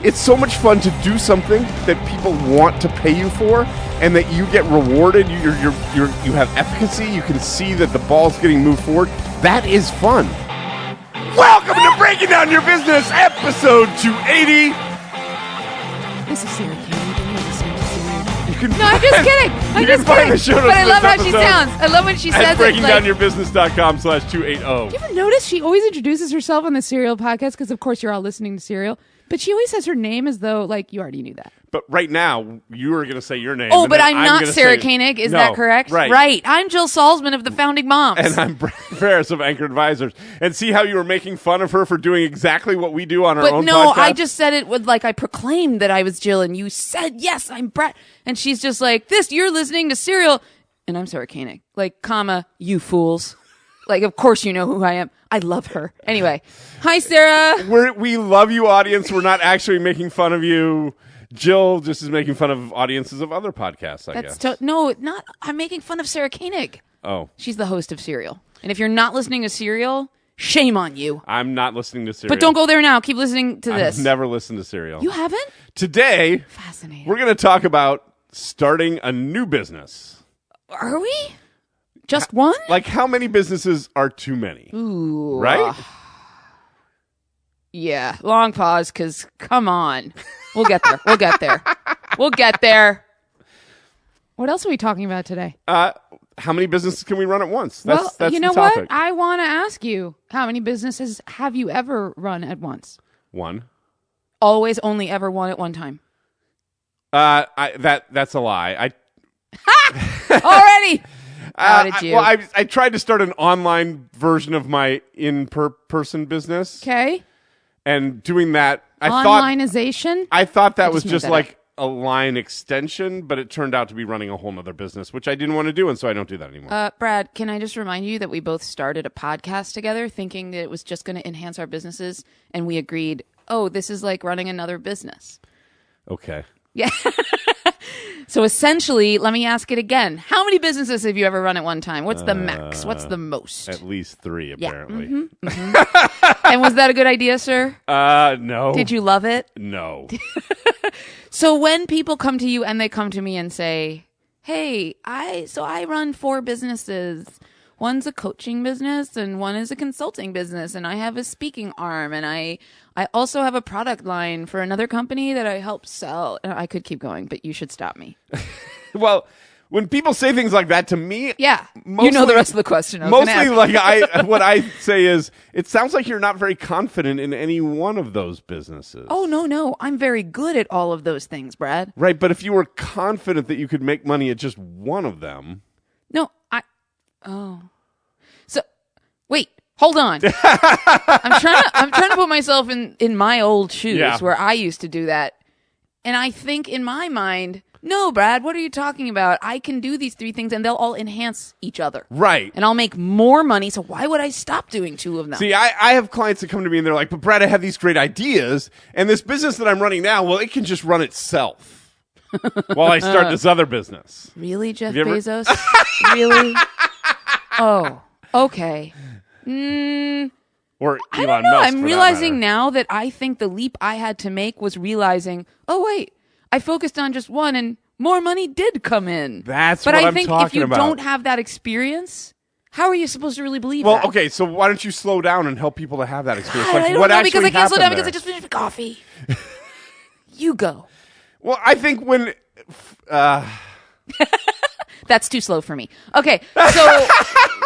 it's so much fun to do something that people want to pay you for, and that you get rewarded. You have efficacy. You can see that the ball's getting moved forward. That is fun. Welcome to Breaking Down Your Business, episode 280. This is Sarah Koenig. You can No, I'm just kidding. I'm just kidding. But I love how she sounds. I love when she says it. BreakingDownYourBusiness.com/280. You ever notice she always introduces herself on the Serial podcast? Because, of course, you're all listening to Serial. But she always says her name as though, like, you already knew that. But right now, you are going to say your name. Oh, but I'm not Sarah Koenig. Is that correct? Right. I'm Jill Salzman of the Founding Moms. And I'm Brad Ferris of Anchor Advisors. And see how you were making fun of her for doing exactly what we do on our own podcast? But no, I just said it with, like, I proclaimed that I was Jill, and you said, yes, I'm Brad. And she's just like, you're listening to Serial. And I'm Sarah Koenig. Like, comma, you fools. Like, of course you know who I am. I love her. Anyway. Hi, Sarah. We love you, audience. We're not actually making fun of you. Jill just is making fun of audiences of other podcasts, I guess. No, not. I'm making fun of Sarah Koenig. Oh. She's the host of Serial. And if you're not listening to Serial, shame on you. I'm not listening to Serial. But don't go there now. Keep listening to this. I've never listened to Serial. You haven't? Today, fascinating. We're going to talk about starting a new business. Are we? Just one? Like, how many businesses are too many? Ooh. Right? Yeah. Long pause, because come on. We'll get there. We'll get there. What else are we talking about today? How many businesses can we run at once? That's you know the topic. what? I want to ask you, how many businesses have you ever run at once? One. Always, only, ever one at one time? That's a lie. Already. How did you? I tried to start an online version of my in-person business. Okay. And doing that, Onlineization? I thought that was just like a line extension, but it turned out to be running a whole nother business, which I didn't want to do, and so I don't do that anymore. Brad, can I just remind you that we both started a podcast together thinking that it was just going to enhance our businesses, and we agreed, this is like running another business. Okay. Yeah. So essentially, let me ask it again. How many businesses have you ever run at one time? What's the max? What's the most? At least 3, apparently. Yeah. Mm-hmm. Mm-hmm. And was that a good idea, sir? No. Did you love it? No. So when people come to you and they come to me and say, hey, I run 4 businesses. One's a coaching business and one is a consulting business, and I have a speaking arm, and I also have a product line for another company that I help sell. I could keep going, but you should stop me. Well, when people say things like that to me, mostly, you know the rest of the question. Mostly, what I say is, it sounds like you're not very confident in any one of those businesses. Oh, no. I'm very good at all of those things, Brad. Right, but if you were confident that you could make money at just one of them. No, So, wait, hold on. I'm trying to put myself in my old shoes where I used to do that. And I think in my mind, no, Brad, what are you talking about? I can do these 3 things and they'll all enhance each other. Right. And I'll make more money. So why would I stop doing 2 of them? See, I have clients that come to me and they're like, but Brad, I have these great ideas. And this business that I'm running now, well, it can just run itself while I start this other business. Really, Jeff Bezos? Really? Oh, okay. Or Elon I don't know. Musk, I'm realizing now that I think the leap I had to make was realizing, I focused on just one and more money did come in. That's what I'm talking about. But I think if you don't have that experience, how are you supposed to really believe that? Well, okay, so why don't you slow down and help people to have that experience? I don't know, because I can't slow down because I just finished coffee. You go. Well, I think when... That's too slow for me. Okay, so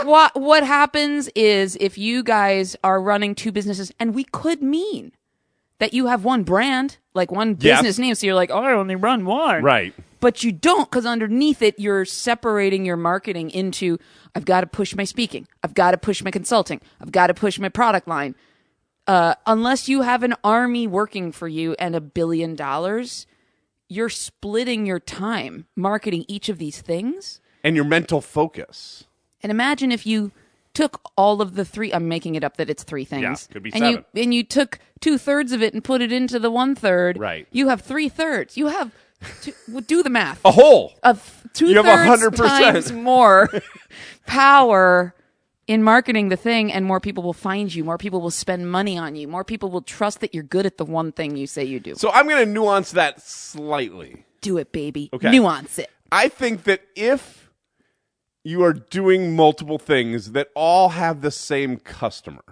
what happens is if you guys are running 2 businesses, and we could mean that you have one brand, like one business name, so you're like, I only run one. Right. But you don't, because underneath it, you're separating your marketing into, I've got to push my speaking, I've got to push my consulting, I've got to push my product line. Unless you have an army working for you and $1 billion, you're splitting your time marketing each of these things. And your mental focus. And imagine if you took all of the 3, I'm making it up that it's 3 things. Yeah, could be 7. And you took 2/3 of it and put it into the 1/3. Right. You have 3/3. You have, do the math. A whole. Of 2/3 you have 100% times more power in marketing the thing, and more people will find you. More people will spend money on you. More people will trust that you're good at the one thing you say you do. So I'm going to nuance that slightly. Do it, baby. Okay. Nuance it. I think that if you are doing multiple things that all have the same customer,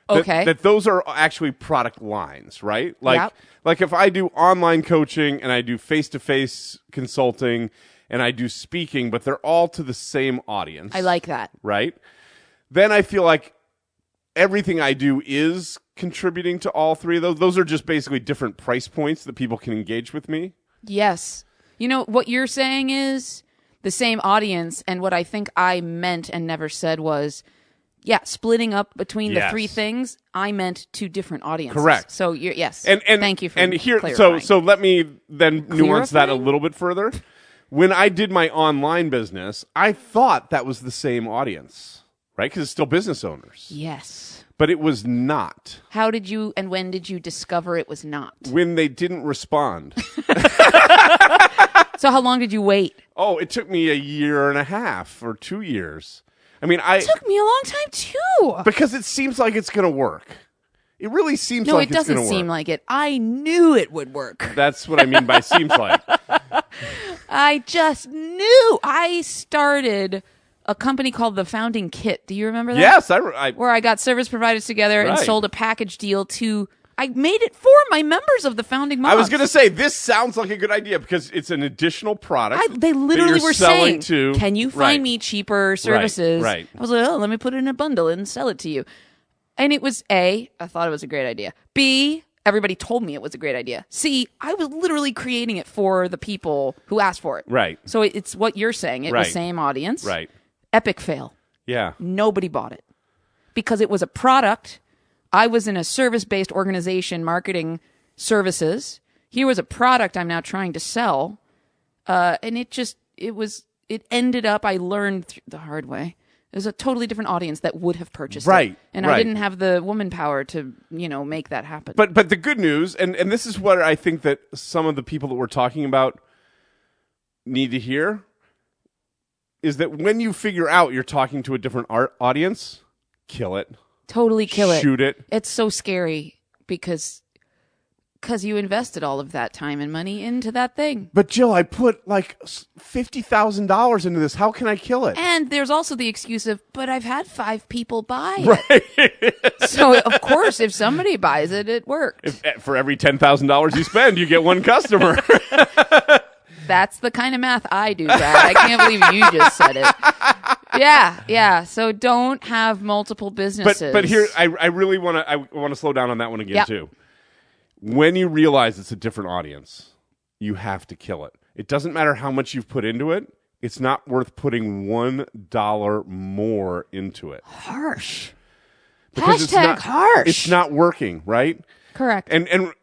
Okay. that those are actually product lines, right? Yep. Like if I do online coaching and I do face-to-face consulting and I do speaking, but they're all to the same audience. I like that. Right? Then I feel like everything I do is contributing to all three of those. Those are just basically different price points that people can engage with me. Yes. You know, what you're saying is the same audience, and what I think I meant and never said was, splitting up between the three things, I meant two different audiences. Correct. So, yes. And thank you for clarifying. So let me then nuance that a little bit further. When I did my online business, I thought that was the same audience, right? Because it's still business owners. Yes. But it was not. How did you and when did you discover it was not? When they didn't respond. So how long did you wait? Oh, it took me 1.5 years or 2 years. I mean, It took me a long time too. because it seems like it's going to work. It really seems like it's going to work. No, it doesn't seem like it. I knew it would work. That's what I mean by seems like. I just knew. I started a company called The Founding Kit. Do you remember that? Yes, I Where I got service providers together and Right. sold a package deal to. I made it for my members of the Founding Moms. I was going to say, this sounds like a good idea because it's an additional product. They literally that you're were selling saying, to. "Can you find Right. me cheaper services?" right. I was like, "Oh, let me put it in a bundle and sell it to you." And it was A, I thought it was a great idea. B, everybody told me it was a great idea. C, I was literally creating it for the people who asked for it. Right. So it's what you're saying. It was Right. same audience. Right. Epic fail. Yeah. Nobody bought it because it was a product. I was in a service-based organization marketing services. Here was a product I'm now trying to sell. And it ended up, I learned the hard way. It was a totally different audience that would have purchased Right, it. And right. I didn't have the woman power to, make that happen. But the good news, and this is what I think that some of the people that we're talking about need to hear, is that when you figure out you're talking to a different audience, kill it. Totally kill it. Shoot it. It's so scary because you invested all of that time and money into that thing. But Jill, I put like $50,000 into this. How can I kill it? And there's also the excuse of, but I've had 5 people buy it. So, of course, if somebody buys it, it worked. For every $10,000 you spend, you get one customer. That's the kind of math I do, Brad. I can't believe you just said it. Yeah. So don't have multiple businesses. But here, I really want to slow down on that one again too. When you realize it's a different audience, you have to kill it. It doesn't matter how much you've put into it. It's not worth putting $1 more into it. Harsh. Because #harsh. It's not working, right? Correct. And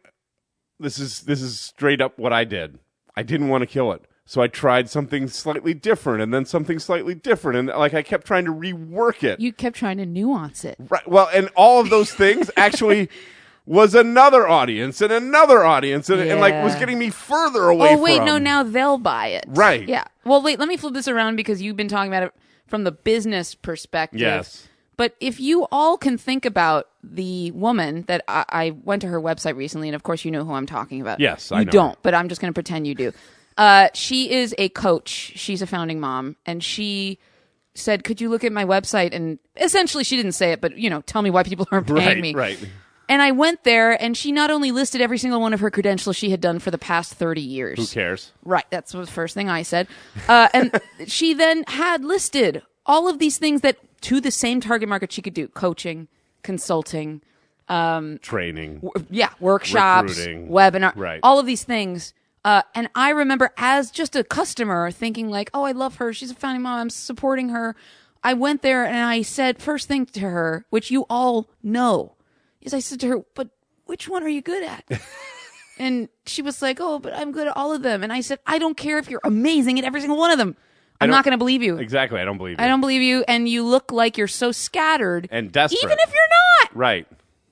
this is straight up what I did. I didn't want to kill it. So I tried something slightly different and then something slightly different. And I kept trying to rework it. You kept trying to nuance it. Right. Well, and all of those things actually was another audience and another audience and was getting me further away from. Oh, wait, no, now they'll buy it. Right. Yeah. Well, wait, let me flip this around because you've been talking about it from the business perspective. Yes. But if you all can think about the woman that I went to her website recently, and of course you know who I'm talking about. Yes, I know. You don't, but I'm just going to pretend you do. She is a coach. She's a founding mom. And she said, could you look at my website? And essentially she didn't say it, but, tell me why people aren't paying me. Right. And I went there, and she not only listed every single one of her credentials she had done for the past 30 years. Who cares? Right. That's the first thing I said. And she then had listed all of these things that to the same target market she could do: coaching, consulting, training, workshops, recruiting, webinar, right. all of these things. And I remember as just a customer thinking like, oh, I love her. She's a founding mom. I'm supporting her. I went there and I said, first thing to her, which you all know, is I said to her, but which one are you good at? And she was like, oh, but I'm good at all of them. And I said, I don't care if you're amazing at every single one of them. I'm not going to believe you. Exactly. I don't believe you. I don't believe you. And you look like you're so scattered. And desperate. Even if you're not. Right.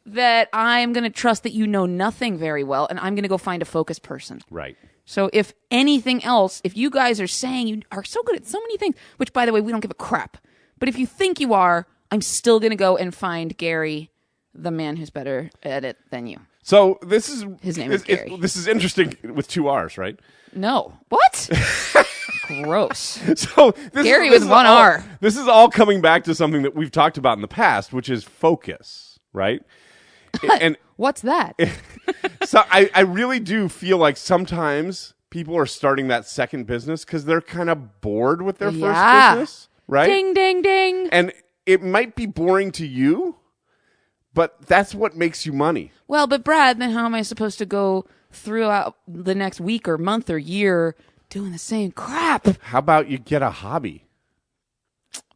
That I'm going to trust that you know nothing very well. And I'm going to go find a focused person. Right. So if anything else, if you guys are saying you are so good at so many things, which by the way, we don't give a crap. But if you think you are, I'm still going to go and find Gary, the man who's better at it than you. So this is his name is Gary. This is interesting with 2 R's, right? No. What? Gross. So Gary with 1 R. This is all coming back to something that we've talked about in the past, which is focus, right? And what's that? So I really do feel like sometimes people are starting that second business because they're kind of bored with their first business, right? Ding, ding, ding. And it might be boring to you, but that's what makes you money. Well, but Brad, then how am I supposed to go throughout the next week or month or year doing the same crap? How about you get a hobby?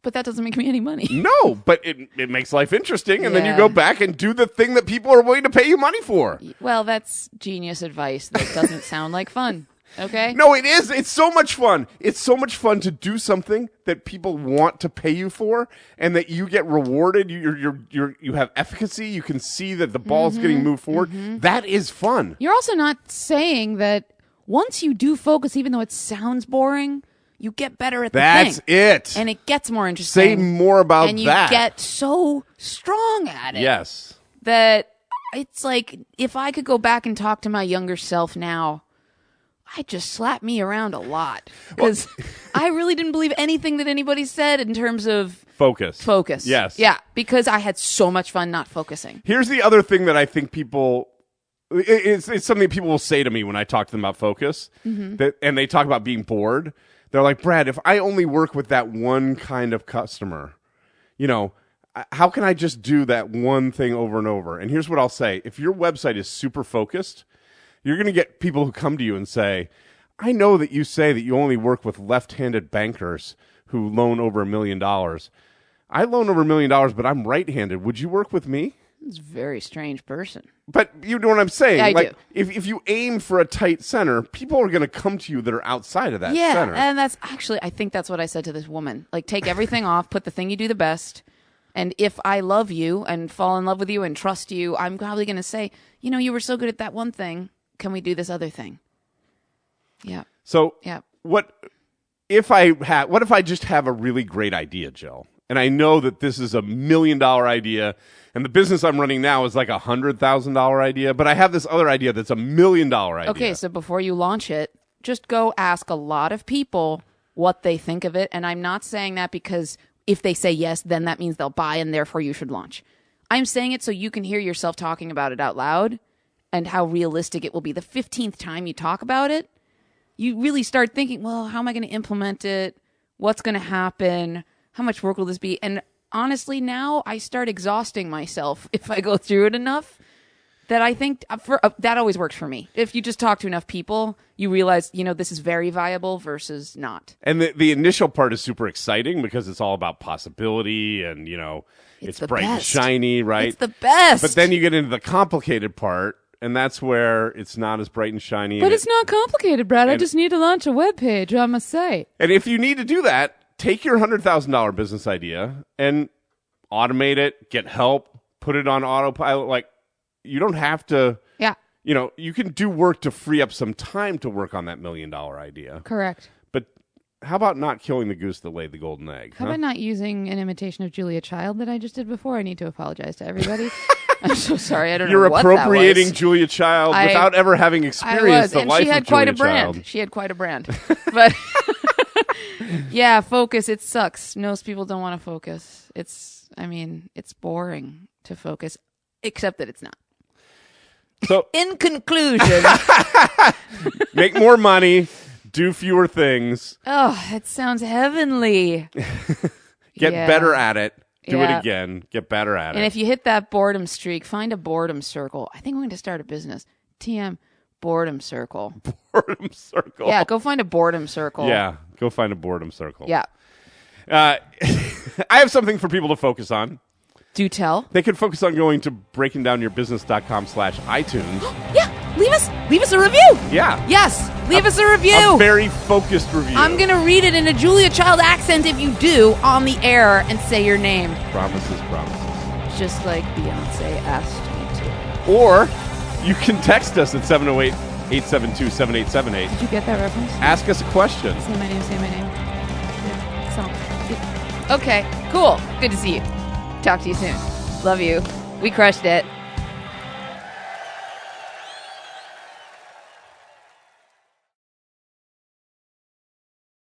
But that doesn't make me any money. No, but it makes life interesting, and then you Yeah. go back and do the thing that people are willing to pay you money for. Well, that's genius advice that doesn't sound like fun. Okay? No, it is. It's so much fun. It's so much fun to do something that people want to pay you for, and that you get rewarded. You have efficacy. You can see that the ball's getting moved forward. That is fun. You're also not saying that once you do focus, even though it sounds boring, you get better at the That's thing. it. And it gets more interesting. Say more about that. And you get so strong at it. Yes. That it's like, if I could go back and talk to my younger self now, I'd just slap me around a lot. Because I really didn't believe anything that anybody said in terms of focus. Yes. Yeah, because I had so much fun not focusing. Here's the other thing that I think people... It's something people will say to me when I talk to them about focus, and they talk about being bored. They're like, Brad, if I only work with that one kind of customer, how can I just do that one thing over and over? And here's what I'll say. If your website is super focused, you're going to get people who come to you and say, I know that you say that you only work with left-handed bankers who loan over $1 million. I loan over $1 million, but I'm right-handed. Would you work with me? It's a very strange person. But you know what I'm saying? Yeah, I do. If you aim for a tight center, people are going to come to you that are outside of that center. Yeah, and that's actually, I think that's what I said to this woman. Like, take everything off, put the thing you do the best, and if I love you and fall in love with you and trust you, I'm probably going to say, you were so good at that one thing. Can we do this other thing? Yeah. So yeah. What if I just have a really great idea, Jill? And I know that this is $1 million idea, and the business I'm running now is like $100,000 idea, but I have this other idea that's $1 million idea. Okay, so before you launch it, just go ask a lot of people what they think of it. And I'm not saying that because if they say yes, then that means they'll buy and therefore you should launch. I'm saying it so you can hear yourself talking about it out loud and how realistic it will be. The 15th time you talk about it, you really start thinking, well, how am I going to implement it? What's going to happen? How much work will this be? And honestly, now I start exhausting myself if I go through it enough that I think that always works for me. If you just talk to enough people, you realize, this is very viable versus not. And the initial part is super exciting because it's all about possibility and, it's bright and shiny, right? It's the best. But then you get into the complicated part, and that's where it's not as bright and shiny. But it's not complicated, Brad. I just need to launch a web page on my site. And if you need to do that, take your $100,000 business idea and automate it, get help, put it on autopilot. Like, you don't have to, you can do work to free up some time to work on that $1 million idea. Correct. But how about not killing the goose that laid the golden egg? How about not using an imitation of Julia Child that I just did before? I need to apologize to everybody. I'm so sorry. I don't know what that was. You're appropriating Julia Child without ever having experienced the life of Julia Child. She had quite a brand. She had quite a brand. But yeah, focus. It sucks. Most people don't want to focus. It's boring to focus, except that it's not. So, in conclusion, make more money, do fewer things. Oh, that sounds heavenly. Get better at it. Do it again. Get better at it. And if you hit that boredom streak, find a boredom circle. I think I'm going to start a business. TM, boredom circle. Boredom circle. Yeah, go find a boredom circle. Yeah, go find a boredom circle. Yeah. I have something for people to focus on. Do tell. They could focus on going to breakingdownyourbusiness.com/iTunes. Yeah, leave us a review. Yeah. Yes, leave us a review. A very focused review. I'm going to read it in a Julia Child accent if you do on the air and say your name. Promises. Just like Beyonce asked me to. Or you can text us at 708-872-7878. Did you get that reference? Ask us a question. Say my name. Yeah. So, Okay, cool. Good to see you. Talk to you soon. Love you. We crushed it.